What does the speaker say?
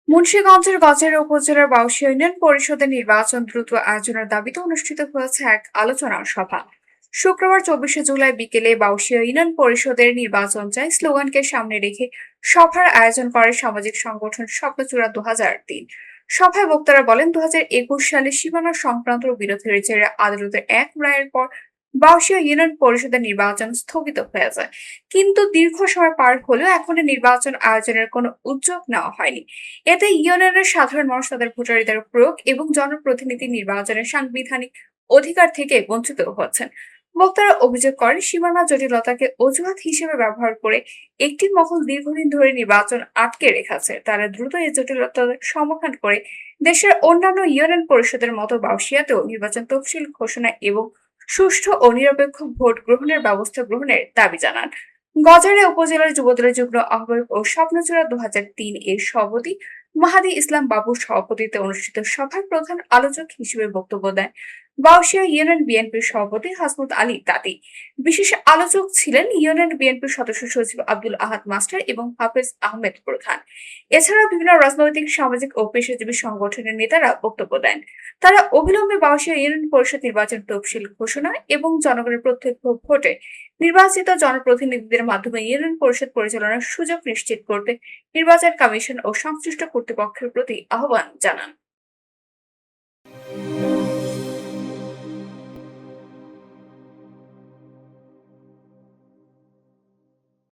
মুন্সিগঞ্জের গজারিয়া উপজেলার বাউশিয়া ইউনিয়ন পরিষদের নির্বাচন দ্রুত আয়োজনের দাবিতে অনুষ্ঠিত হয়েছে এক আলোচনা সভা। শুক্রবার 24শে জুলাই বিকেলে বাউশিয়া ইউনিয়ন পরিষদের নির্বাচন চাই স্লোগানকে সামনে রেখে সভার আয়োজন করে সামাজিক সংগঠন স্বপ্নচূড়া 2003। সভায় বক্তারা বলেন, 2021 সালে সীমানা সংক্রান্ত বিরোধের জেরে আদালতের এক রায়ের পর বাউশিয়া ইউনিয়ন পরিষদের নির্বাচন স্থগিত হয়ে যায়। কিন্তু দীর্ঘ সময় পার হলেও এখনো নির্বাচন আয়োজনের কোনো উদ্যোগ নেওয়া হয়নি। এতে ইউনিয়নের সাধারণ মানুষ তাদের ভোটাধিকার প্রয়োগ এবং জনপ্রতিনিধি নির্বাচনের সাংবিধানিক অধিকার থেকে বঞ্চিত হচ্ছেন। বক্তারা অভিযোগ করেন, সীমানা জটিলতাকে অজুহাত হিসেবে ব্যবহার করে একটি মহল দীর্ঘদিন ধরে নির্বাচন আটকে রেখেছে। তারা দ্রুত এই জটিলতার সমাধান করে দেশের অন্যান্য ইউনিয়ন পরিষদের মতো বাউশিয়াতেও নির্বাচন তফসিল ঘোষণা এবং সুষ্ঠু ও নিরপেক্ষ ভোট গ্রহণের ব্যবস্থা গ্রহণের দাবি জানান। গজারিয়া উপজেলার যুবদলের যুগ্ম আহ্বায়ক ও স্বপ্নচূড়া 2003 এর সভাপতি মাহাদি ইসলাম বাবুর সভাপতিত্বে অনুষ্ঠিত সভায় প্রধান আলোচক হিসেবে বক্তব্য দেন বাউশিয়া ইউনিয়ন বিএনপির সভাপতি হাসমত আলী তাঁতি। বিশেষ আলোচক ছিলেন ইউনিয়ন বিএনপির সদস্য সচিব আব্দুল আহাদ মাস্টার এবং হাফেজ আহমেদ প্রধান। এছাড়া বিভিন্ন রাজনৈতিক, সামাজিক ও পেশাজীবী সংগঠনের নেতারা বক্তব্য দেন। তারা অবিলম্বে বাউশিয়া ইউনিয়ন পরিষদ নির্বাচন তফসিল ঘোষণা এবং জনগণের প্রত্যক্ষ ভোটে নির্বাচিত জনপ্রতিনিধিদের মাধ্যমে ইউনিয়ন পরিষদ পরিচালনার সুযোগ নিশ্চিত করতে নির্বাচন কমিশন ও সংশ্লিষ্ট কর্তৃপক্ষের প্রতি আহ্বান জানান।